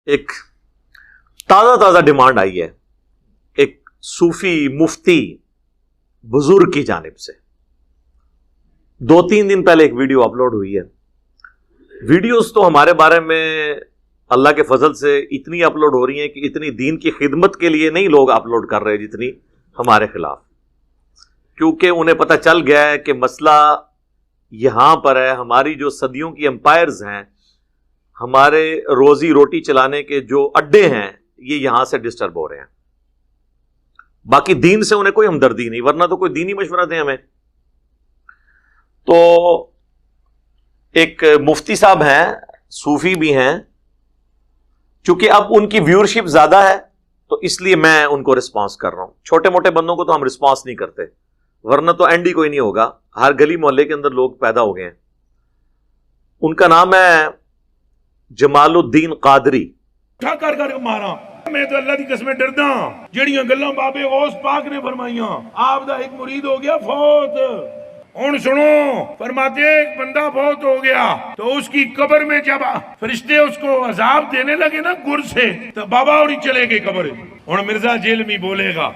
ایک تازہ ڈیمانڈ آئی ہے ایک صوفی مفتی بزرگ کی جانب سے. 2-3 دن پہلے ایک ویڈیو اپلوڈ ہوئی ہے. ویڈیوز تو ہمارے بارے میں اللہ کے فضل سے اتنی اپلوڈ ہو رہی ہیں کہ اتنی دین کی خدمت کے لیے نہیں لوگ اپلوڈ کر رہے جتنی ہمارے خلاف، کیونکہ انہیں پتہ چل گیا ہے کہ مسئلہ یہاں پر ہے. ہماری جو صدیوں کی امپائرز ہیں، ہمارے روزی روٹی چلانے کے جو اڈے ہیں، یہ یہاں سے ڈسٹرب ہو رہے ہیں. باقی دین سے انہیں کوئی ہمدردی نہیں، ورنہ تو کوئی دینی مشورہ دیں ہمیں. تو ایک مفتی صاحب ہیں، صوفی بھی ہیں، چونکہ اب ان کی ویورشپ زیادہ ہے تو اس لیے میں ان کو رسپانس کر رہا ہوں. چھوٹے موٹے بندوں کو تو ہم رسپانس نہیں کرتے، ورنہ تو اینڈ ہی کوئی نہیں ہوگا. ہر گلی محلے کے اندر لوگ پیدا ہو گئے ہیں. ان کا نام ہے جمال الدین قادری. کر مارا میں تو اللہ کی قسم ڈردا جڑیاں گلاں بابے غوث پاک نے فرمائیاں. آپ دا ایک مرید ہو گیا فوت. ہن سنو، فرماتے ایک بندہ فوت ہو گیا تو اس کی قبر میں جب فرشتے اس کو عذاب دینے لگے نا گر سے، تو بابا اور چلے گئے قبر. ہن مرزا جیل میں بولے گا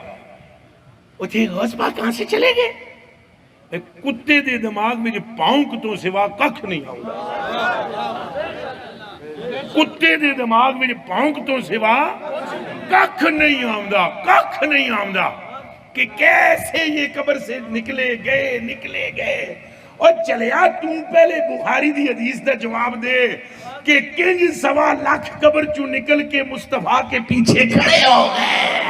اچھے غوث پاک کہاں سے چلے گئے؟ ایک کتے دے دماغ میں جو پاؤنک تو سوا ککھ نہیں آؤں. کتے دے دماغ میں پاؤنک تو سوا ککھ نہیں آمدہ کہ کیسے یہ قبر سے نکلے گئے. اور چلیا تم پہلے بخاری دی حدیث دا جواب دے کہ کنج 1.25 لاکھ قبر چوں نکل کے مصطفیٰ کے پیچھے کھڑے ہو گئے.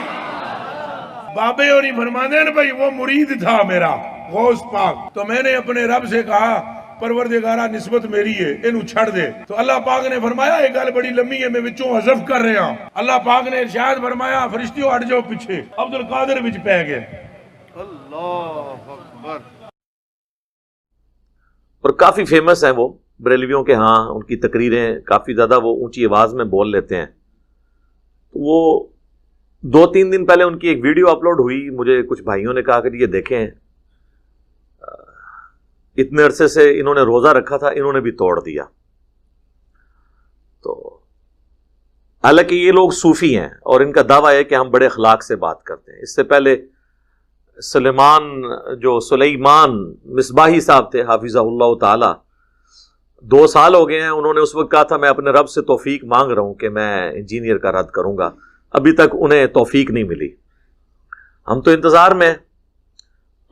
بابے اور ہی فرمانے ہیں بھائی وہ مرید تھا میرا غوث پاک. تو میں نے اپنے رب سے کہا پروردگارہ نسبت میری ہے، انہوں چھڑ دے. تو اللہ پاک نے فرمایا ایک گل بڑی لمبی ہے، میں وچوں حذف کر رہا ہوں. اللہ پاک نے ارشاد فرمایا فرشتیوں ہٹ جاؤ پیچھے. عبد القادر وچ پہ گئے. اللہ اکبر. اور کافی فیمس ہیں وہ بریلویوں کے ہاں. ان کی تقریریں کافی زیادہ وہ اونچی آواز میں بول لیتے ہیں. وہ 2-3 دن پہلے ان کی ایک ویڈیو اپلوڈ ہوئی. مجھے کچھ بھائیوں نے کہا کہ یہ دیکھیں اتنے عرصے سے انہوں نے روزہ رکھا تھا، انہوں نے بھی توڑ دیا. تو حالانکہ یہ لوگ صوفی ہیں اور ان کا دعویٰ ہے کہ ہم بڑے اخلاق سے بات کرتے ہیں. اس سے پہلے سلیمان مصباحی صاحب تھے حافظہ اللہ تعالی، 2 سال ہو گئے ہیں. انہوں نے اس وقت کہا تھا میں اپنے رب سے توفیق مانگ رہا ہوں کہ میں انجینئر کا رد کروں گا. ابھی تک انہیں توفیق نہیں ملی. ہم تو انتظار میں.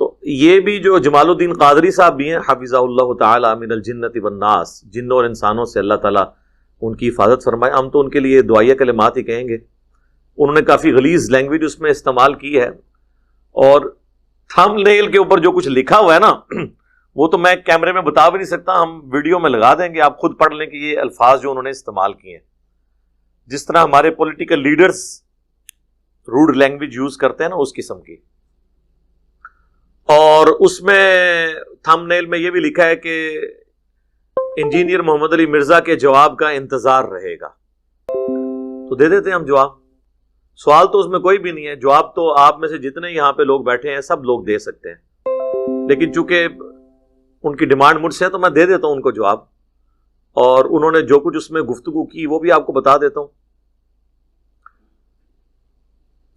تو یہ بھی جو جمال الدین قادری صاحب بھی ہیں حافظہ اللہ تعالی من الجنت والناس، جنوں اور انسانوں سے اللہ تعالیٰ ان کی حفاظت فرمائے. ہم تو ان کے لیے دعائیہ کلمات ہی کہیں گے. انہوں نے کافی غلیظ لینگویج اس میں استعمال کی ہے، اور تھم نیل کے اوپر جو کچھ لکھا ہوا ہے نا وہ تو میں کیمرے میں بتا بھی نہیں سکتا. ہم ویڈیو میں لگا دیں گے، آپ خود پڑھ لیں کہ یہ الفاظ جو انہوں نے استعمال کیے ہیں. جس طرح ہمارے political leaders road language use کرتے ہیں نا، اس قسم کی. اور اس میں تھم نیل میں یہ بھی لکھا ہے کہ انجینئر محمد علی مرزا کے جواب کا انتظار رہے گا. تو دے دیتے ہیں ہم جواب. سوال تو اس میں کوئی بھی نہیں ہے. جواب تو آپ میں سے جتنے یہاں پہ لوگ بیٹھے ہیں سب لوگ دے سکتے ہیں، لیکن چونکہ ان کی ڈیمانڈ مجھ سے ہے تو میں دے دیتا ہوں ان کو جواب. اور انہوں نے جو کچھ اس میں گفتگو کی وہ بھی آپ کو بتا دیتا ہوں.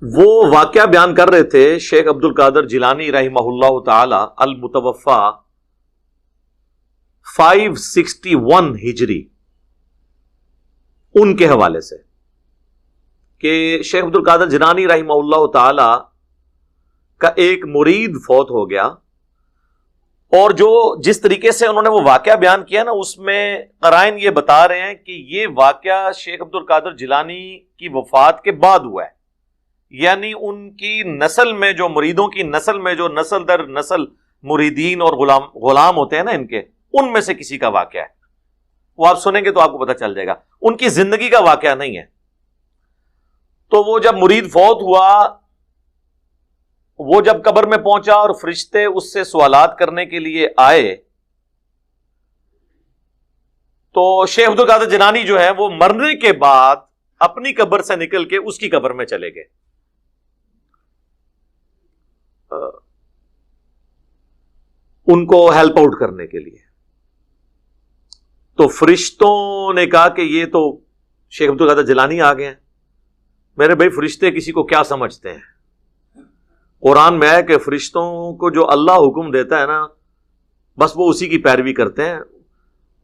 وہ واقعہ بیان کر رہے تھے شیخ عبد القادر جیلانی رحمہ اللہ تعالی المتوفا 561 ہجری، ان کے حوالے سے کہ شیخ عبد القادر جیلانی رحمہ اللہ تعالی کا ایک مرید فوت ہو گیا. اور جس طریقے سے انہوں نے وہ واقعہ بیان کیا نا، اس میں قرائن یہ بتا رہے ہیں کہ یہ واقعہ شیخ عبد القادر جیلانی کی وفات کے بعد ہوا ہے. یعنی ان کی نسل میں جو مریدوں کی نسل میں جو نسل در نسل مریدین اور غلام ہوتے ہیں نا ان کے، ان میں سے کسی کا واقعہ ہے. وہ آپ سنیں گے تو آپ کو پتہ چل جائے گا. ان کی زندگی کا واقعہ نہیں ہے. تو وہ جب مرید فوت ہوا، وہ جب قبر میں پہنچا اور فرشتے اس سے سوالات کرنے کے لیے آئے، تو شیخ عبد القادر جیلانی جو ہے وہ مرنے کے بعد اپنی قبر سے نکل کے اس کی قبر میں چلے گئے. ان کو ہیلپ آؤٹ کرنے کے لیے. تو فرشتوں نے کہا کہ یہ تو شیخ عبد القادر جیلانی آ گئے ہیں. میرے بھائی فرشتے کسی کو کیا سمجھتے ہیں؟ قرآن میں ہے کہ فرشتوں کو جو اللہ حکم دیتا ہے نا بس وہ اسی کی پیروی کرتے ہیں،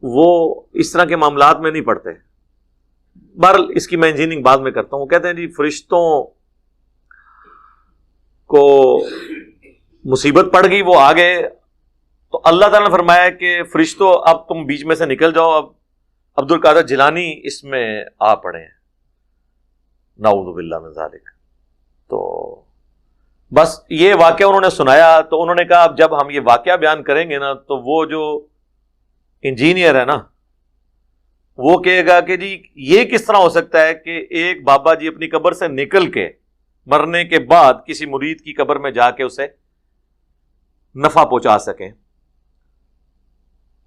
وہ اس طرح کے معاملات میں نہیں پڑتے. بہرحال اس کی میں انجینئرنگ بعد میں کرتا ہوں. وہ کہتے ہیں جی فرشتوں کو مصیبت پڑ گئی، وہ آ گئے، تو اللہ تعالیٰ نے فرمایا کہ فرشتوں اب تم بیچ میں سے نکل جاؤ، اب عبد القادر جیلانی اس میں آ پڑے ہیں. نعوذ باللہ من ذالک. تو بس یہ واقعہ انہوں نے سنایا تو انہوں نے کہا اب جب ہم یہ واقعہ بیان کریں گے نا تو وہ جو انجینئر ہے نا وہ کہے گا کہ جی یہ کس طرح ہو سکتا ہے کہ ایک بابا جی اپنی قبر سے نکل کے مرنے کے بعد کسی مرید کی قبر میں جا کے اسے نفع پہنچا سکیں.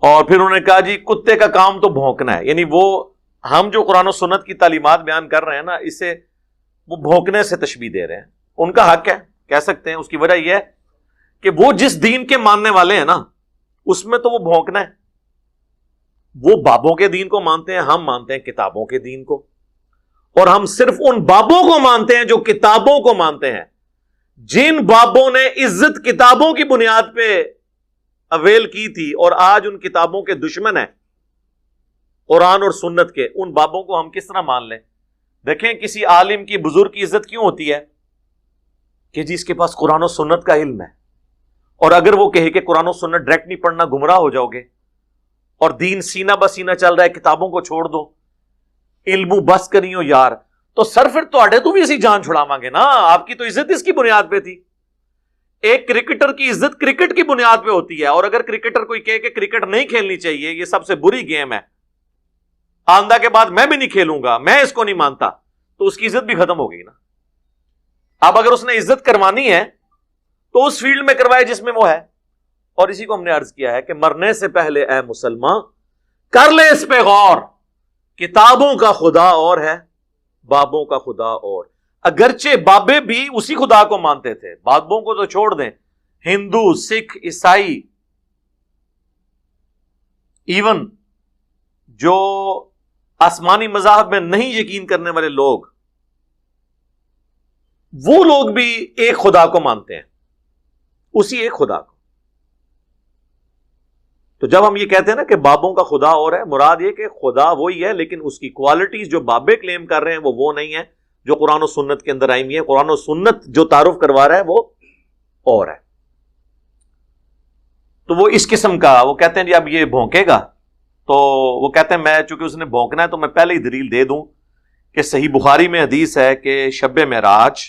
اور پھر انہوں نے کہا جی کتے کا کام تو بھونکنا ہے، یعنی وہ ہم جو قرآن و سنت کی تعلیمات بیان کر رہے ہیں نا اسے وہ بھونکنے سے تشبیہ دے رہے ہیں. ان کا حق ہے، کہہ سکتے ہیں. اس کی وجہ یہ ہے کہ وہ جس دین کے ماننے والے ہیں نا اس میں تو وہ بھونکنا ہے. وہ بابوں کے دین کو مانتے ہیں، ہم مانتے ہیں کتابوں کے دین کو، اور ہم صرف ان بابوں کو مانتے ہیں جو کتابوں کو مانتے ہیں. جن بابوں نے عزت کتابوں کی بنیاد پہ اویل کی تھی اور آج ان کتابوں کے دشمن ہیں قرآن اور سنت کے، ان بابوں کو ہم کس طرح مان لیں؟ دیکھیں کسی عالم کی بزرگ کی عزت کیوں ہوتی ہے کہ جی اس کے پاس قرآن و سنت کا علم ہے، اور اگر وہ کہے کہ قرآن و سنت ڈائریکٹ نہیں پڑھنا گمراہ ہو جاؤ گے، اور دین سینہ بسینہ چل رہا ہے کتابوں کو چھوڑ دو، علم بس کریو یار، تو سر پھر تو بھی اسی جان چھڑاواں گے نا. آپ کی تو عزت اس کی بنیاد پہ تھی. ایک کرکٹر کی عزت کرکٹ کی بنیاد پہ ہوتی ہے، اور اگر کرکٹر کوئی کہے کہ کرکٹ نہیں کھیلنی چاہیے، یہ سب سے بری گیم ہے، آندہ کے بعد میں بھی نہیں کھیلوں گا، میں اس کو نہیں مانتا، تو اس کی عزت بھی ختم ہو گئی نا. اب اگر اس نے عزت کروانی ہے تو اس فیلڈ میں کروائے جس میں وہ ہے. اور اسی کو ہم نے عرض کیا ہے کہ مرنے سے پہلے اے مسلمان کر لے اس پہ غور، کتابوں کا خدا اور ہے، بابوں کا خدا اور. اگرچہ بابے بھی اسی خدا کو مانتے تھے، بابوں کو تو چھوڑ دیں، ہندو، سکھ، عیسائی، ایون جو آسمانی مذاہب میں نہیں یقین کرنے والے لوگ، وہ لوگ بھی ایک خدا کو مانتے ہیں، اسی ایک خدا کو. تو جب ہم یہ کہتے ہیں نا کہ بابوں کا خدا اور ہے، مراد یہ کہ خدا وہی ہے لیکن اس کی کوالٹیز جو بابے کلیم کر رہے ہیں وہ نہیں ہے جو قرآن و سنت کے اندر آئی ہوئی ہے. قرآن و سنت جو تعارف کروا رہا ہے وہ اور ہے. تو وہ اس قسم کا وہ کہتے ہیں جی اب یہ بھونکے گا، تو وہ کہتے ہیں میں چونکہ اس نے بھونکنا ہے تو میں پہلے ہی دلیل دے دوں کہ صحیح بخاری میں حدیث ہے کہ شب معراج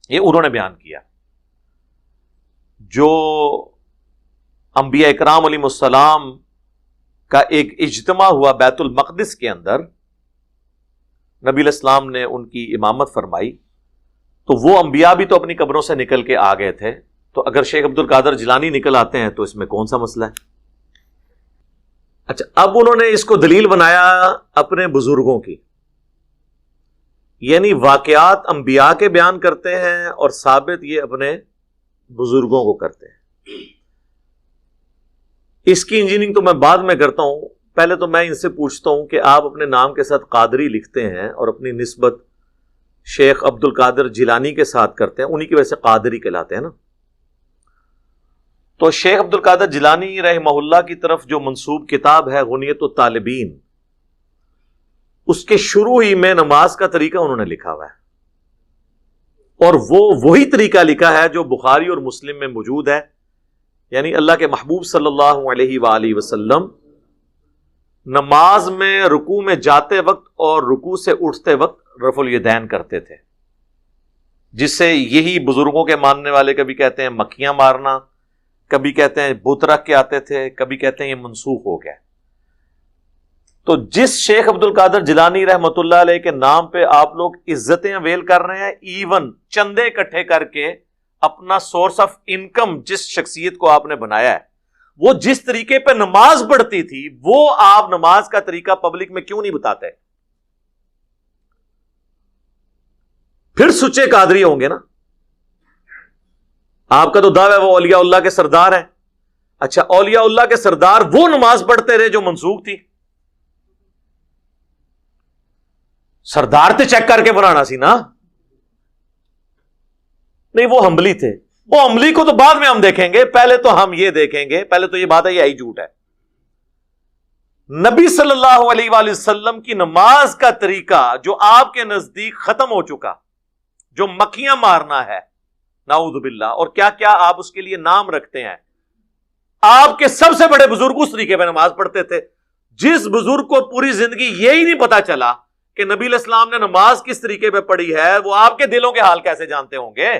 یہ انہوں نے بیان کیا، جو انبیاء اکرام علیہ السلام کا ایک اجتماع ہوا بیت المقدس کے اندر، نبی علیہ السلام نے ان کی امامت فرمائی، تو وہ انبیاء بھی تو اپنی قبروں سے نکل کے آ گئے تھے. تو اگر شیخ عبد القادر جیلانی نکل آتے ہیں تو اس میں کون سا مسئلہ ہے؟ اچھا، اب انہوں نے اس کو دلیل بنایا اپنے بزرگوں کی، یعنی واقعات انبیاء کے بیان کرتے ہیں اور ثابت یہ اپنے بزرگوں کو کرتے ہیں. اس کی انجینئرنگ تو میں بعد میں کرتا ہوں، پہلے تو میں ان سے پوچھتا ہوں کہ آپ اپنے نام کے ساتھ قادری لکھتے ہیں اور اپنی نسبت شیخ عبد القادر جیلانی کے ساتھ کرتے ہیں، انہی کی وجہ سے قادری کہلاتے ہیں نا. تو شیخ عبد القادر جیلانی رحمہ اللہ کی طرف جو منسوب کتاب ہے غنیت الطالبین، اس کے شروع ہی میں نماز کا طریقہ انہوں نے لکھا ہوا ہے، اور وہ وہی طریقہ لکھا ہے جو بخاری اور مسلم میں موجود ہے. یعنی اللہ کے محبوب صلی اللہ علیہ وآلہ وسلم نماز میں رکوع میں جاتے وقت اور رکوع سے اٹھتے وقت رفع الیدین کرتے تھے، جس سے یہی بزرگوں کے ماننے والے کبھی کہتے ہیں مکھیاں مارنا، کبھی کہتے ہیں بت رکھ کے آتے تھے، کبھی کہتے ہیں یہ منسوخ ہو گیا. تو جس شیخ عبد القادر جیلانی رحمۃ اللہ علیہ کے نام پہ آپ لوگ عزتیں اویل کر رہے ہیں، ایون چندے اکٹھے کر کے اپنا سورس آف انکم جس شخصیت کو آپ نے بنایا ہے، وہ جس طریقے پہ نماز پڑھتی تھی وہ آپ نماز کا طریقہ پبلک میں کیوں نہیں بتاتے؟ پھر سچے قادری ہوں گے نا. آپ کا تو دعویٰ ہے وہ اولیاء اللہ کے سردار ہیں. اچھا، اولیاء اللہ کے سردار وہ نماز پڑھتے رہے جو منسوخ تھی. سردار تے چیک کر کے بنانا سی نا. نہیں وہ حملی تھے. وہ حملی کو تو بعد میں ہم دیکھیں گے, پہلے تو ہم یہ دیکھیں گے, پہلے تو یہ بات ہے یہ آئی جھوٹ ہے. نبی صلی اللہ علیہ وآلہ وسلم کی نماز کا طریقہ جو آپ کے نزدیک ختم ہو چکا, جو مکھیاں مارنا ہے نعوذ باللہ, اور کیا کیا آپ اس کے لیے نام رکھتے ہیں. آپ کے سب سے بڑے بزرگ اس طریقے پہ نماز پڑھتے تھے. جس بزرگ کو پوری زندگی یہی نہیں پتا چلا کہ نبی علیہ السلام نے نماز کس طریقے پہ پڑھی ہے, وہ آپ کے دلوں کے حال کیسے جانتے ہوں گے.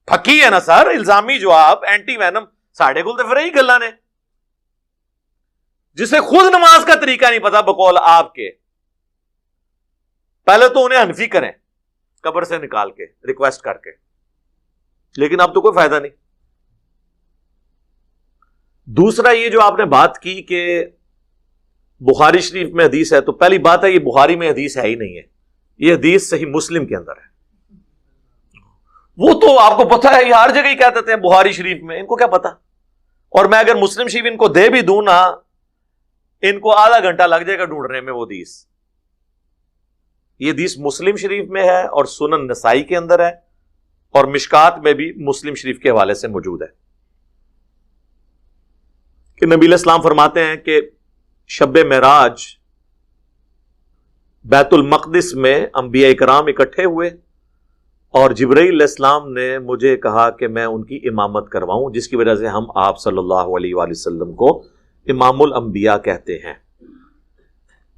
پھکی ہے نا سر, الزامی جو آپ اینٹی وینم ساڑھے گل تو پھر ہی گلا نے, جسے خود نماز کا طریقہ نہیں پتا بقول آپ کے. پہلے تو انہیں حنفی کریں قبر سے نکال کے ریکویسٹ کر کے, لیکن اب تو کوئی فائدہ نہیں. دوسرا یہ جو آپ نے بات کی کہ بخاری شریف میں حدیث ہے, تو پہلی بات ہے یہ بخاری میں حدیث ہے ہی نہیں ہے, یہ حدیث صحیح مسلم کے اندر ہے. وہ تو آپ کو پتا ہے یہ ہر جگہ ہی کہہ دیتے ہیں بخاری شریف میں, ان کو کیا پتا. اور میں اگر مسلم شریف ان کو دے بھی دوں نا, ان کو آدھا گھنٹہ لگ جائے گا ڈھونڈنے میں وہ حدیث. یہ حدیث مسلم شریف میں ہے اور سنن نسائی کے اندر ہے, اور مشکات میں بھی مسلم شریف کے حوالے سے موجود ہے کہ نبی علیہ السلام فرماتے ہیں کہ شب معراج بیت المقدس میں انبیاء کرام اکٹھے ہوئے, اور جبرائیل علیہ السلام نے مجھے کہا کہ میں ان کی امامت کرواؤں, جس کی وجہ سے ہم آپ صلی اللہ علیہ وآلہ وسلم کو امام الانبیاء کہتے ہیں.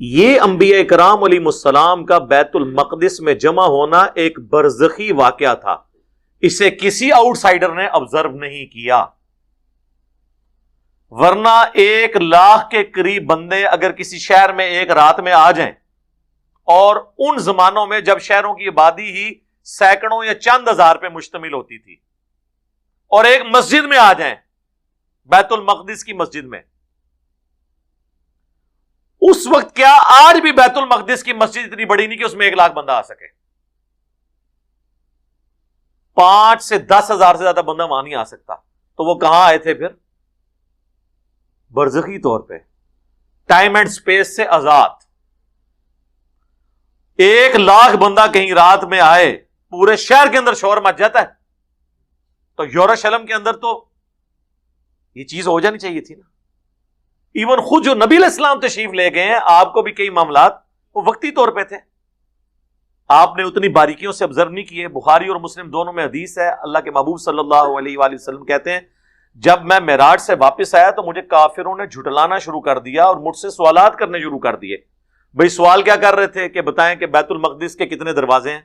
یہ انبیاء کرام علیہ السلام کا بیت المقدس میں جمع ہونا ایک برزخی واقعہ تھا, اسے کسی آؤٹ سائیڈر نے آبزرو نہیں کیا. ورنہ 1,00,000 کے قریب بندے اگر کسی شہر میں ایک رات میں آ جائیں, اور ان زمانوں میں جب شہروں کی آبادی ہی سینکڑوں یا چند ہزار پہ مشتمل ہوتی تھی, اور ایک مسجد میں آ جائیں, بیت المقدس کی مسجد میں, اس وقت کیا آج بھی بیت المقدس کی مسجد اتنی بڑی نہیں کہ اس میں 1,00,000 بندہ آ سکے. 5 سے 10 ہزار سے زیادہ بندہ وہاں نہیں آ سکتا. تو وہ کہاں آئے تھے پھر؟ برزخی طور پہ, ٹائم اینڈ سپیس سے آزاد. 1,00,000 بندہ کہیں رات میں آئے, پورے شہر کے اندر شور مچ جاتا ہے. تو یروشلم کے اندر تو یہ چیز ہو جانی چاہیے تھی نا. ایون خود جو نبی علیہ السلام تشریف لے گئے ہیں, آپ کو بھی کئی معاملات وہ وقتی طور پہ تھے, آپ نے اتنی باریکیوں سے آبزرو نہیں کیے. بخاری اور مسلم دونوں میں حدیث ہے, اللہ کے محبوب صلی اللہ علیہ وآلہ وسلم کہتے ہیں جب میں معراج سے واپس آیا تو مجھے کافروں نے جھٹلانا شروع کر دیا اور مجھ سے سوالات کرنے شروع کر دیے. بھئی سوال کیا کر رہے تھے کہ بتائیں کہ بیت المقدس کے کتنے دروازے ہیں,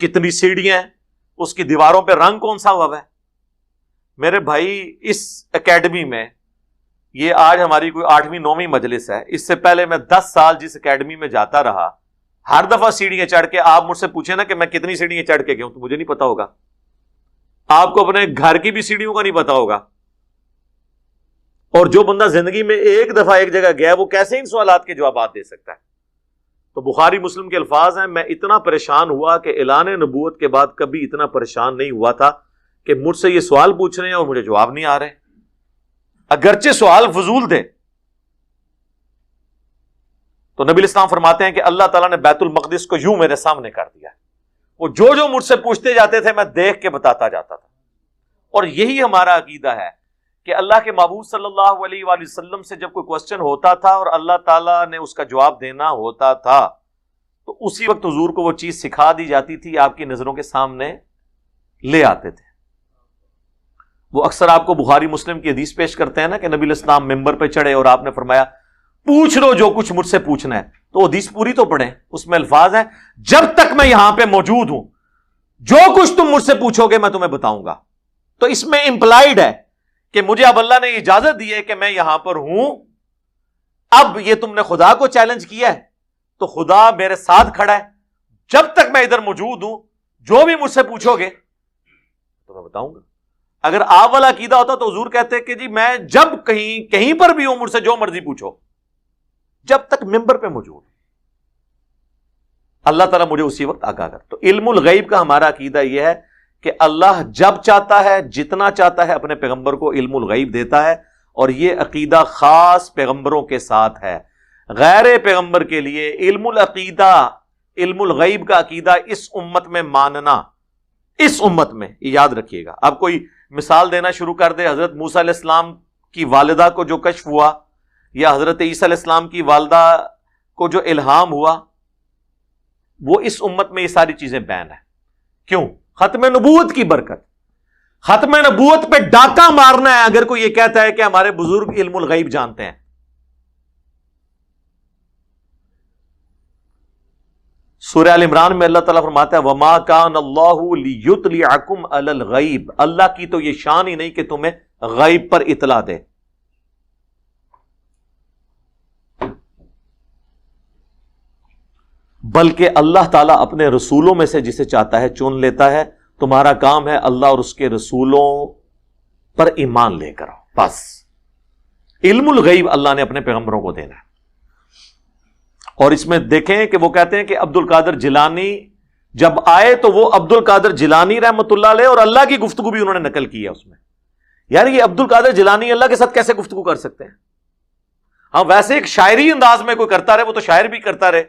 کتنی سیڑھیاں ہیں, اس کی دیواروں پہ رنگ کون سا ہوا ہے. میرے بھائی اس اکیڈمی میں, یہ آج ہماری کوئی 8ویں 9ویں مجلس ہے, اس سے پہلے میں 10 سال جس اکیڈمی میں جاتا رہا, ہر دفعہ سیڑھیاں چڑھ کے, آپ مجھ سے پوچھیں نا کہ میں کتنی سیڑھیاں چڑھ کے گیا ہوں تو مجھے نہیں پتا ہوگا. آپ کو اپنے گھر کی بھی سیڑھیوں کا نہیں پتا ہوگا. اور جو بندہ زندگی میں ایک دفعہ ایک جگہ گیا وہ کیسے ان سوالات کے جوابات دے سکتا ہے. تو بخاری مسلم کے الفاظ ہیں, میں اتنا پریشان ہوا کہ اعلان نبوت کے بعد کبھی اتنا پریشان نہیں ہوا تھا کہ مجھ سے یہ سوال پوچھ رہے ہیں اور مجھے جواب نہیں آ رہے, اگرچہ سوال فضول تھے. تو نبی الاسلام فرماتے ہیں کہ اللہ تعالیٰ نے بیت المقدس کو یوں میرے سامنے کر دیا, وہ جو مجھ سے پوچھتے جاتے تھے میں دیکھ کے بتاتا جاتا تھا. اور یہی ہمارا عقیدہ ہے کہ اللہ کے محبوب صلی اللہ علیہ وآلہ وسلم سے جب کوئی کوسچن ہوتا تھا اور اللہ تعالیٰ نے اس کا جواب دینا ہوتا تھا تو اسی وقت حضور کو وہ چیز سکھا دی جاتی تھی, آپ کی نظروں کے سامنے لے آتے تھے. وہ اکثر آپ کو بخاری مسلم کی حدیث پیش کرتے ہیں نا کہ نبی علیہ السلام ممبر پہ چڑھے اور آپ نے فرمایا پوچھ لو جو کچھ مجھ سے پوچھنا ہے. تو حدیث پوری تو پڑھیں, اس میں الفاظ ہیں جب تک میں یہاں پہ موجود ہوں جو کچھ تم مجھ سے پوچھو گے میں تمہیں بتاؤں گا. تو اس میں امپلائیڈ ہے کہ مجھے اب اللہ نے اجازت دی ہے کہ میں یہاں پر ہوں. اب یہ تم نے خدا کو چیلنج کیا ہے تو خدا میرے ساتھ کھڑا ہے, جب تک میں ادھر موجود ہوں جو بھی مجھ سے پوچھو گے تو میں بتاؤں گا. اگر آپ والا عقیدہ ہوتا تو حضور کہتے کہ جی میں جب کہیں پر بھی ہوں مجھ سے جو مرضی پوچھو, جب تک ممبر پہ موجود. اللہ تعالیٰ مجھے اسی وقت آگاہ کر. تو علم الغیب کا ہمارا عقیدہ یہ ہے کہ اللہ جب چاہتا ہے جتنا چاہتا ہے اپنے پیغمبر کو علم الغیب دیتا ہے, اور یہ عقیدہ خاص پیغمبروں کے ساتھ ہے. غیر پیغمبر کے لیے علم العقیدہ، علم الغیب کا عقیدہ اس امت میں ماننا، اس امت میں، یاد رکھیے گا. اب کوئی مثال دینا شروع کر دے، حضرت موسیٰ علیہ السلام کی والدہ کو جو کشف ہوا، یا حضرت عیسیٰ علیہ السلام کی والدہ کو جو الہام ہوا، وہ اس امت میں یہ ساری چیزیں بین ہیں. کیوں؟ ختم نبوت کی برکت. ختم نبوت پہ ڈاکہ مارنا ہے اگر کوئی یہ کہتا ہے کہ ہمارے بزرگ علم الغیب جانتے ہیں. سورہ ال عمران میں اللہ تعالیٰ فرماتا ہے وَمَا كَانَ اللَّهُ لِيُطْلِعَكُمْ عَلَى الْغَيْبِ، اللہ کی تو یہ شان ہی نہیں کہ تمہیں غیب پر اطلاع دے. بلکہ اللہ تعالیٰ اپنے رسولوں میں سے جسے چاہتا ہے چن لیتا ہے. تمہارا کام ہے اللہ اور اس کے رسولوں پر ایمان لے کر، بس. علم الغیب اللہ نے اپنے پیغمبروں کو دینا ہے. اور اس میں دیکھیں کہ وہ کہتے ہیں کہ عبد القادر جیلانی جب آئے تو وہ عبد القادر جیلانی رحمۃ اللہ علیہ اور اللہ کی گفتگو بھی انہوں نے نقل کی ہے اس میں. یار یہ عبد القادر جیلانی اللہ کے ساتھ کیسے گفتگو کر سکتے ہیں؟ ہاں ویسے ایک شاعری انداز میں کوئی کرتا رہے، وہ تو شاعر بھی کرتا رہے،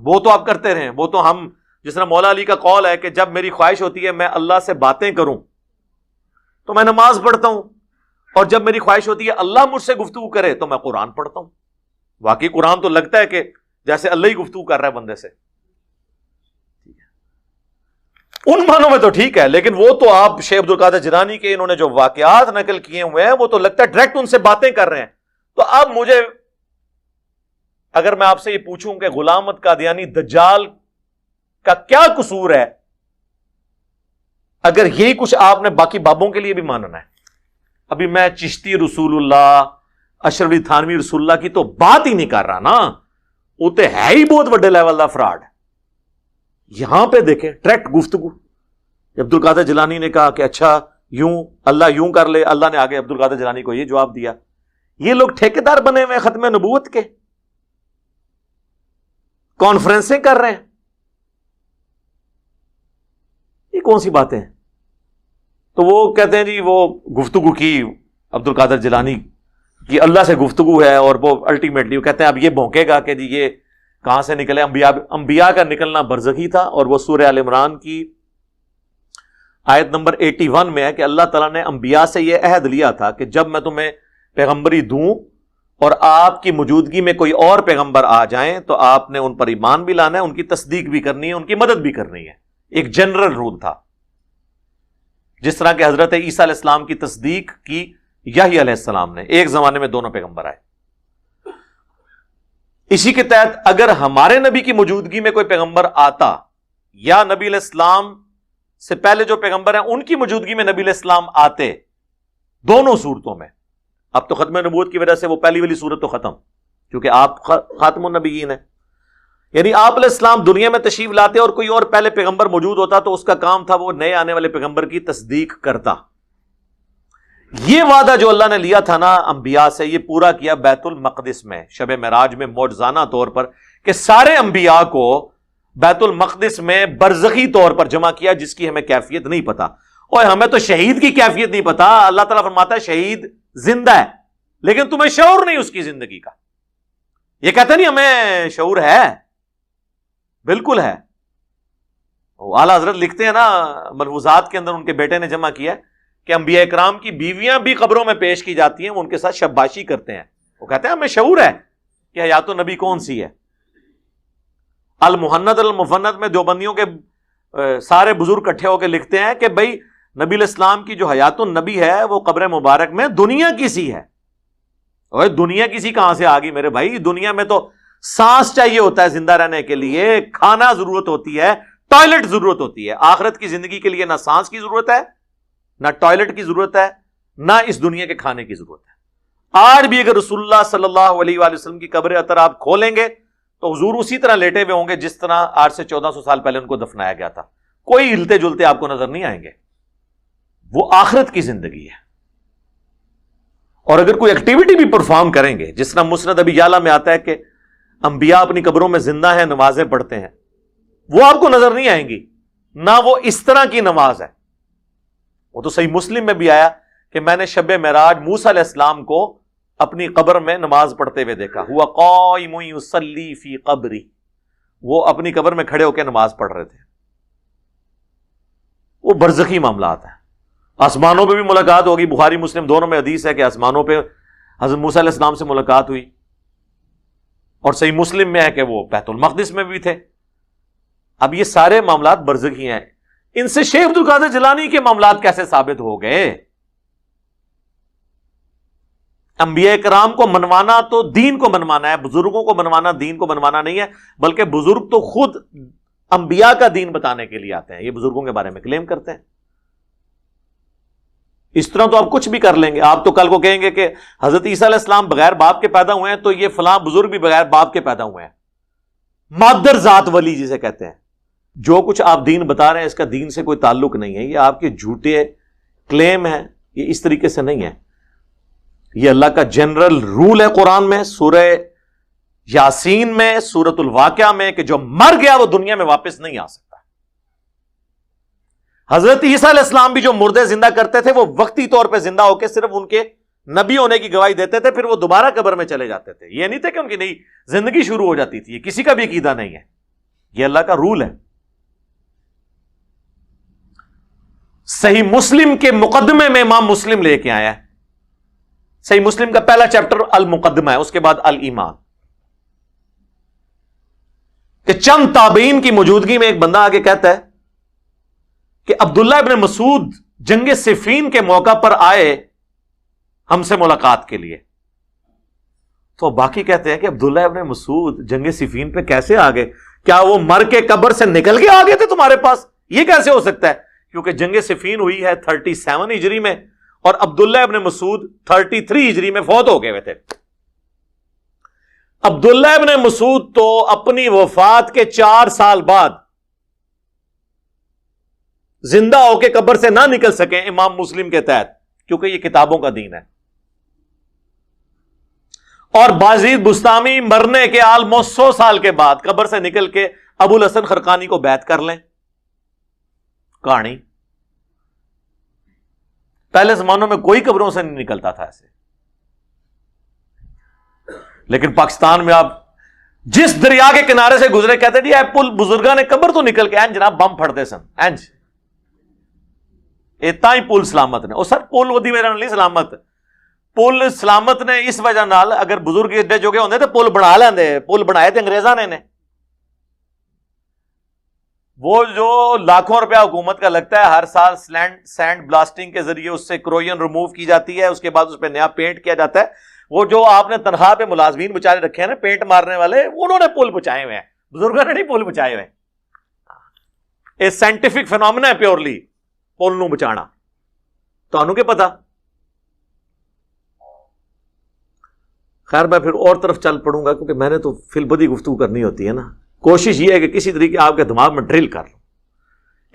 وہ تو آپ کرتے رہیں. وہ تو ہم، جس طرح مولا علی کا قول ہے کہ جب میری خواہش ہوتی ہے میں اللہ سے باتیں کروں تو میں نماز پڑھتا ہوں، اور جب میری خواہش ہوتی ہے اللہ مجھ سے گفتگو کرے تو میں قرآن پڑھتا ہوں. واقعی قرآن تو لگتا ہے کہ جیسے اللہ ہی گفتگو کر رہا ہے بندے سے. ان معنوں میں تو ٹھیک ہے، لیکن وہ تو آپ شیخ عبد القادر جیلانی کے انہوں نے جو واقعات نقل کیے ہوئے ہیں وہ تو لگتا ہے ڈائریکٹ ان سے باتیں کر رہے ہیں. تو اب مجھے اگر میں آپ سے یہ پوچھوں کہ غلام احمد قادیانی دجال کا کیا قصور ہے، اگر یہی کچھ آپ نے باقی بابوں کے لیے بھی ماننا ہے. ابھی میں چشتی رسول اللہ، اشرف علی تھانوی رسول اللہ کی تو بات ہی نہیں کر رہا نا، وہ تو ہے ہی بہت بڑے لیول کا فراڈ. یہاں پہ دیکھیں ڈائریکٹ گفتگو. عبد القادر جیلانی نے کہا کہ اچھا یوں اللہ یوں کر لے، اللہ نے آگے عبد القادر جیلانی کو یہ جواب دیا. یہ لوگ ٹھیکیدار بنے ہوئے ختم نبوت کے، کانفرنسیں کر رہے ہیں. یہ کون سی باتیں ہیں؟ تو وہ کہتے ہیں جی وہ گفتگو کی عبد القادر جیلانی کی، اللہ سے گفتگو ہے، اور وہ الٹیمیٹلی وہ کہتے ہیں اب یہ بھونکے گا کہ جی یہ کہاں سے نکلے. انبیاء کا نکلنا برزخی تھا. اور وہ سورہ ال عمران کی آیت نمبر 81 میں ہے کہ اللہ تعالیٰ نے انبیاء سے یہ عہد لیا تھا کہ جب میں تمہیں پیغمبری دوں اور آپ کی موجودگی میں کوئی اور پیغمبر آ جائیں تو آپ نے ان پر ایمان بھی لانا ہے، ان کی تصدیق بھی کرنی ہے، ان کی مدد بھی کرنی ہے. ایک جنرل رول تھا. جس طرح کہ حضرت عیسیٰ علیہ السلام کی تصدیق کی یحییٰ علیہ السلام نے، ایک زمانے میں دونوں پیغمبر آئے. اسی کے تحت اگر ہمارے نبی کی موجودگی میں کوئی پیغمبر آتا، یا نبی علیہ السلام سے پہلے جو پیغمبر ہیں ان کی موجودگی میں نبی علیہ السلام آتے، دونوں صورتوں میں. اب تو ختم نبوت کی وجہ سے وہ پہلی والی صورت تو ختم، کیونکہ آپ خاتم النبیین ہیں. یعنی آپ علیہ السلام دنیا میں تشریف لاتے اور کوئی اور پہلے پیغمبر موجود ہوتا تو اس کا کام تھا وہ نئے آنے والے پیغمبر کی تصدیق کرتا. یہ وعدہ جو اللہ نے لیا تھا نا انبیاء سے، یہ پورا کیا بیت المقدس میں شب معراج میں معجزانہ طور پر، کہ سارے انبیاء کو بیت المقدس میں برزخی طور پر جمع کیا، جس کی ہمیں کیفیت نہیں پتا. اور ہمیں تو شہید کی کیفیت نہیں پتا. اللہ تعالیٰ فرماتا ہے شہید زندہ ہے لیکن تمہیں شعور نہیں اس کی زندگی کا. یہ کہتا نہیں ہمیں شعور ہے، بالکل ہے. اعلیٰ حضرت لکھتے ہیں نا ملفوظات کے اندر، ان کے بیٹے نے جمع کیا کہ انبیاء اکرام کی بیویاں بھی قبروں میں پیش کی جاتی ہیں، وہ ان کے ساتھ شباشی کرتے ہیں. وہ کہتے ہیں ہمیں شعور ہے کہ حیات النبی کون سی ہے. المحند المفند میں دیوبندیوں کے سارے بزرگ اکٹھے ہو کے لکھتے ہیں کہ بھائی نبی علیہ السلام کی جو حیات النبی ہے وہ قبر مبارک میں دنیا کی سی ہے. اور دنیا کی سی کہاں سے آ گئی میرے بھائی؟ دنیا میں تو سانس چاہیے ہوتا ہے زندہ رہنے کے لیے، کھانا ضرورت ہوتی ہے، ٹوائلٹ ضرورت ہوتی ہے. آخرت کی زندگی کے لیے نہ سانس کی ضرورت ہے، نہ ٹوائلٹ کی ضرورت ہے، نہ اس دنیا کے کھانے کی ضرورت ہے. آج بھی اگر رسول اللہ صلی اللہ علیہ وآلہ وسلم کی قبر اطہر آپ کھولیں گے تو حضور اسی طرح لیٹے ہوئے ہوں گے جس طرح 8 سے 1400 سال پہلے ان کو دفنایا گیا تھا. کوئی ہلتے جلتے آپ کو نظر نہیں آئیں گے. وہ آخرت کی زندگی ہے. اور اگر کوئی ایکٹیویٹی بھی پرفارم کریں گے، جس طرح مسند ابی یعلا میں آتا ہے کہ انبیاء اپنی قبروں میں زندہ ہیں، نمازیں پڑھتے ہیں، وہ آپ کو نظر نہیں آئیں گی. نہ وہ اس طرح کی نماز ہے. وہ تو صحیح مسلم میں بھی آیا کہ میں نے شب معراج موسیٰ علیہ السلام کو اپنی قبر میں نماز پڑھتے ہوئے دیکھا، ہوا قائم یصلی فی قبری، وہ اپنی قبر میں کھڑے ہو کے نماز پڑھ رہے تھے. وہ برزخی معاملات ہیں. آسمانوں پہ بھی ملاقات ہوگی، بخاری مسلم دونوں میں حدیث ہے کہ آسمانوں پہ حضرت موسیٰ علیہ السلام سے ملاقات ہوئی، اور صحیح مسلم میں ہے کہ وہ بیت المقدس میں بھی تھے. اب یہ سارے معاملات برزخی ہیں. ان سے شیخ عبد القادر جیلانی کے معاملات کیسے ثابت ہو گئے؟ انبیاء کرام کو منوانا تو دین کو منوانا ہے، بزرگوں کو منوانا دین کو منوانا نہیں ہے، بلکہ بزرگ تو خود انبیاء کا دین بتانے کے لیے آتے ہیں. یہ بزرگوں کے بارے میں کلیم کرتے ہیں. اس طرح تو آپ کچھ بھی کر لیں گے. آپ تو کل کو کہیں گے کہ حضرت عیسیٰ علیہ السلام بغیر باپ کے پیدا ہوئے ہیں، تو یہ فلاں بزرگ بھی بغیر باپ کے پیدا ہوئے ہیں. مادر ذات ولی جسے کہتے ہیں. جو کچھ آپ دین بتا رہے ہیں اس کا دین سے کوئی تعلق نہیں ہے، یہ آپ کے جھوٹے کلیم ہیں. یہ اس طریقے سے نہیں ہے. یہ اللہ کا جنرل رول ہے قرآن میں، سورہ یاسین میں، سورۃ الواقعہ میں، کہ جو مر گیا وہ دنیا میں واپس نہیں آ سکتا. حضرت عیسیٰ علیہ السلام بھی جو مردے زندہ کرتے تھے وہ وقتی طور پہ زندہ ہو کے صرف ان کے نبی ہونے کی گواہی دیتے تھے، پھر وہ دوبارہ قبر میں چلے جاتے تھے. یہ نہیں تھے کہ ان کی نئی زندگی شروع ہو جاتی تھی. یہ کسی کا بھی عقیدہ نہیں ہے، یہ اللہ کا رول ہے. صحیح مسلم کے مقدمے میں امام مسلم لے کے آیا ہے. صحیح مسلم کا پہلا چیپٹر المقدمہ ہے، اس کے بعد الایمان، کہ چند تابعین کی موجودگی میں ایک بندہ آگے کہتا ہے کہ عبداللہ ابن مسعود جنگ صفین کے موقع پر آئے ہم سے ملاقات کے لیے. تو باقی کہتے ہیں کہ عبداللہ ابن مسعود جنگ صفین پہ کیسے آ گئے؟ کیا وہ مر کے قبر سے نکل کے آ گئے تھے تمہارے پاس؟ یہ کیسے ہو سکتا ہے؟ کیونکہ جنگ صفین ہوئی ہے 37 ہجری میں، اور عبداللہ ابن مسعود 33 ہجری میں فوت ہو گئے ہوئے تھے. عبداللہ ابن مسعود تو اپنی وفات کے 4 سال بعد زندہ ہو کے قبر سے نہ نکل سکے امام مسلم کے تحت، کیونکہ یہ کتابوں کا دین ہے. اور بازید بستامی مرنے کے آلموسٹ 100 سال کے بعد قبر سے نکل کے ابو الحسن خرقانی کو بیعت کر لیں. کہانی پہلے زمانوں میں کوئی قبروں سے نہیں نکلتا تھا ایسے، لیکن پاکستان میں آپ جس دریا کے کنارے سے گزرے کہتے جی اے پل بزرگاں نے قبر تو نکل کے این جناب بم پھڑتے سن اینج اتنا ہی پل سلامت نے. اور سر پل ودی میرا نہیں سلامت، پل سلامت نے اس وجہ نال اگر بزرگ ایڈے جو ہوندے تو پل بنا لیندے. پل بنائے تھے انگریزاں نے. وہ جو لاکھوں روپیہ حکومت کا لگتا ہے ہر سال سینڈ بلاسٹنگ کے ذریعے اس سے کروئن ریموو کی جاتی ہے، اس کے بعد اس پہ نیا پینٹ کیا جاتا ہے. وہ جو آپ نے تنخواہ پہ ملازمین بچارے رکھے ہیں نا پینٹ مارنے والے، انہوں نے پل بچائے ہوئے ہیں، بزرگوں نے نہیں پل بچائے ہوئے. اے سائنٹیفک فینومینا ہے پیورلی پل نو بچانا. تانوں کے پتا. خیر میں پھر اور طرف چل پڑوں گا کیونکہ میں نے تو فی البدی گفتگو کرنی ہوتی ہے نا. کوشش یہ ہے کہ کسی طریقے آپ کے دماغ میں ڈرل کر لوں.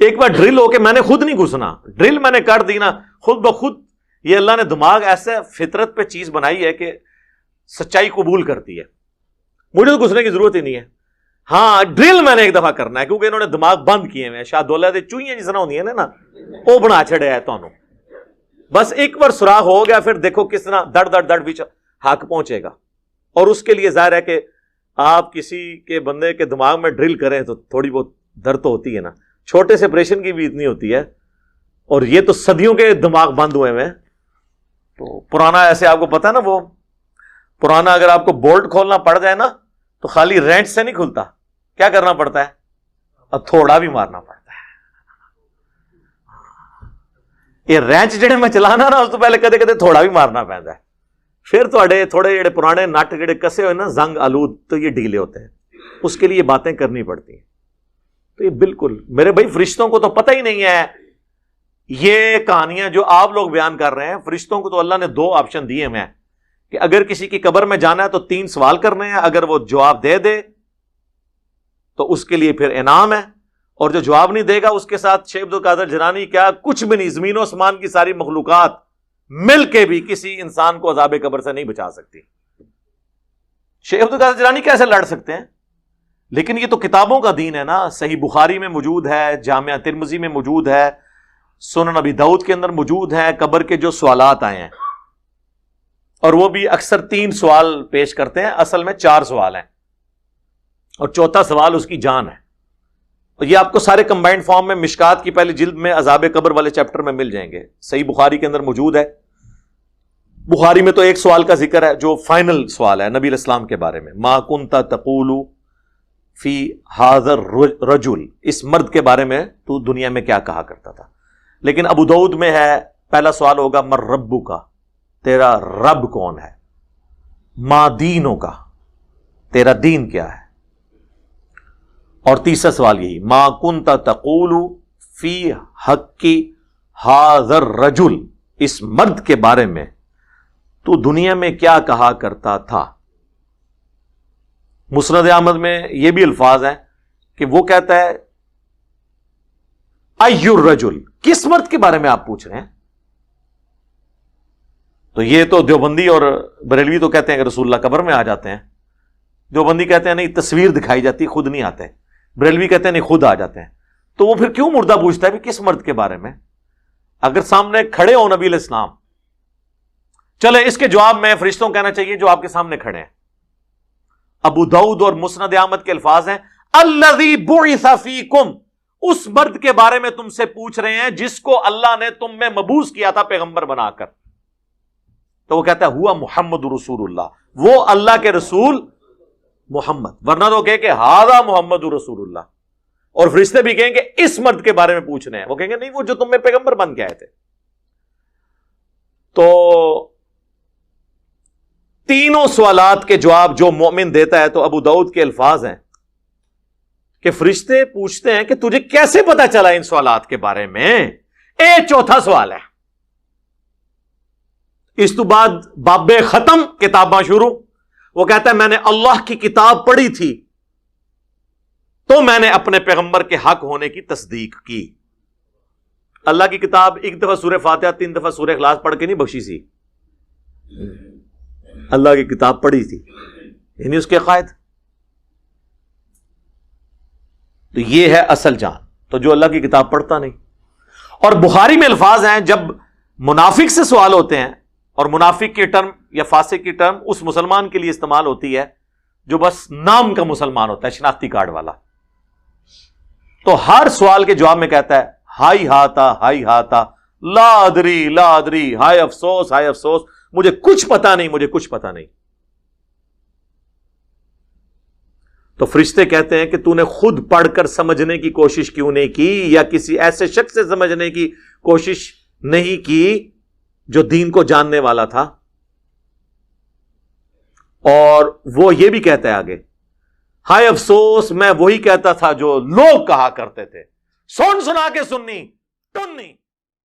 ایک بار ڈرل ہو کے میں نے خود نہیں گھسنا، ڈرل میں نے کر دی نا خود بخود. یہ اللہ نے دماغ ایسے فطرت پہ چیز بنائی ہے کہ سچائی قبول کرتی ہے. مجھے تو گھسنے کی ضرورت ہی نہیں ہے. ہاں ڈرل میں نے ایک دفعہ کرنا ہے کیونکہ انہوں نے دماغ بند کیے ہوئے ہیں. شاہ دولہ دے چوہیاں جس طرح ہوندی ہیں نا وہ بنا چھڑے ہے تانوں. بس ایک بار سراغ ہو گیا پھر دیکھو کس طرح دڑ دڑ دڑ وچ حق پہنچے گا. اور اس کے لیے ظاہر ہے کہ آپ کسی کے بندے کے دماغ میں ڈرل کریں تو تھوڑی بہت درد تو ہوتی ہے نا. چھوٹے سے آپریشن کی بھی اتنی ہوتی ہے اور یہ تو صدیوں کے دماغ بند ہوئے ہیں. تو پرانا ایسے آپ کو پتا نا وہ پرانا اگر آپ کو بولٹ کھولنا پڑ جائے نا تو خالی رینچ سے نہیں کھلتا، کیا کرنا پڑتا ہے؟ اور تھوڑا بھی مارنا پڑتا ہے. یہ رینچ جڑے میں چلانا نا اس تو پہلے کدے کدے تھوڑا بھی مارنا پڑتا ہے. پھر تھوڑے جڑے پرانے نٹ جڑے کسے ہوئے نا زنگ آلود تو یہ ڈھیلے ہوتے ہیں. اس کے لیے باتیں کرنی پڑتی ہیں. تو یہ بالکل میرے بھائی فرشتوں کو تو پتہ ہی نہیں ہے. یہ کہانیاں جو آپ لوگ بیان کر رہے ہیں، فرشتوں کو تو اللہ نے 2 آپشن دیے ہوئے ہیں کہ اگر کسی کی قبر میں جانا ہے تو 3 سوال کرنے ہیں، اگر وہ جواب دے دے تو اس کے لیے پھر انعام ہے، اور جو جواب نہیں دے گا اس کے ساتھ شیخ عبد القادر جیلانی کیا کچھ بھی نہیں، زمین و آسمان کی ساری مخلوقات مل کے بھی کسی انسان کو عذاب قبر سے نہیں بچا سکتی. شیخ عبد القادر جیلانی کیسے لڑ سکتے ہیں؟ لیکن یہ تو کتابوں کا دین ہے نا. صحیح بخاری میں موجود ہے، جامعہ ترمذی میں موجود ہے، سنن نبی داؤد کے اندر موجود ہے. قبر کے جو سوالات آئے ہیں اور وہ بھی اکثر 3 سوال پیش کرتے ہیں، اصل میں 4 سوال ہیں، اور چوتھا سوال اس کی جان ہے. اور یہ آپ کو سارے کمبائنڈ فارم میں مشکات کی پہلی جلد میں عذاب قبر والے چیپٹر میں مل جائیں گے. صحیح بخاری کے اندر موجود ہے. بخاری میں تو ایک سوال کا ذکر ہے جو فائنل سوال ہے نبی علیہ السلام کے بارے میں، ما کنت تقول فی ھذا الرجل، اس مرد کے بارے میں تو دنیا میں کیا کہا کرتا تھا. لیکن ابو داؤد میں ہے، پہلا سوال ہوگا من ربک، تیرا رب کون ہے، ما دینک، تیرا دین کیا ہے، اور تیسرا سوال یہی ما کنت تقول فی حق ھذا الرجل، اس مرد کے بارے میں تو دنیا میں کیا کہا کرتا تھا. مسند احمد میں یہ بھی الفاظ ہیں کہ وہ کہتا ہے ای الرجل، کس مرد کے بارے میں آپ پوچھ رہے ہیں. تو یہ تو دیوبندی اور بریلوی تو کہتے ہیں کہ رسول اللہ قبر میں آ جاتے ہیں، دیوبندی کہتے ہیں نہیں تصویر دکھائی جاتی خود نہیں آتے، بریلوی کہتے ہیں نہیں خود آ جاتے ہیں. تو وہ پھر کیوں مردہ پوچھتا ہے کہ کس مرد کے بارے میں، اگر سامنے کھڑے ہو نبی علیہ السلام. چلے اس کے جواب میں فرشتوں کہنا چاہیے جو آپ کے سامنے کھڑے ہیں. ابو داؤد اور مسند احمد کے الفاظ ہیں الذی بعث فیکم، اس مرد کے بارے میں تم سے پوچھ رہے ہیں جس کو اللہ نے تم میں مبعوث کیا تھا پیغمبر بنا کر. تو وہ کہتا ہے ہوا محمد رسول اللہ، وہ اللہ کے رسول محمد، ورنہ تو کہ ھذا محمد رسول اللہ. اور فرشتے بھی کہیں گے اس مرد کے بارے میں پوچھ رہے ہیں، وہ کہیں گے نہیں وہ جو تم میں پیغمبر بن کے آئے تھے. تو تینوں سوالات کے جواب جو مومن دیتا ہے، تو ابو داؤد کے الفاظ ہیں کہ فرشتے پوچھتے ہیں کہ تجھے کیسے پتا چلا ان سوالات کے بارے میں. چوتھا سوال ہے. اس تو بعد باب ختم، کتاباں شروع. وہ کہتا ہے میں نے اللہ کی کتاب پڑھی تھی تو میں نے اپنے پیغمبر کے حق ہونے کی تصدیق کی. اللہ کی کتاب ایک دفعہ سورہ فاتحہ 3 دفعہ سورہ اخلاص پڑھ کے نہیں بخشی سی، اللہ کی کتاب پڑھی تھی، یعنی اس کے قائد. تو یہ ہے اصل جان. تو جو اللہ کی کتاب پڑھتا نہیں. اور بخاری میں الفاظ ہیں جب منافق سے سوال ہوتے ہیں، اور منافق کی ٹرم یا فاسق کی ٹرم اس مسلمان کے لیے استعمال ہوتی ہے جو بس نام کا مسلمان ہوتا ہے، شناختی کارڈ والا. تو ہر سوال کے جواب میں کہتا ہے ہائی ہاتا لا ادری، ہائے افسوس مجھے کچھ پتا نہیں. تو فرشتے کہتے ہیں کہ تو نے خود پڑھ کر سمجھنے کی کوشش کیوں نہیں کی، یا کسی ایسے شخص سے سمجھنے کی کوشش نہیں کی جو دین کو جاننے والا تھا. اور وہ یہ بھی کہتا ہے آگے ہائے افسوس میں وہی کہتا تھا جو لوگ کہا کرتے تھے، سنا کے سننی ٹننی.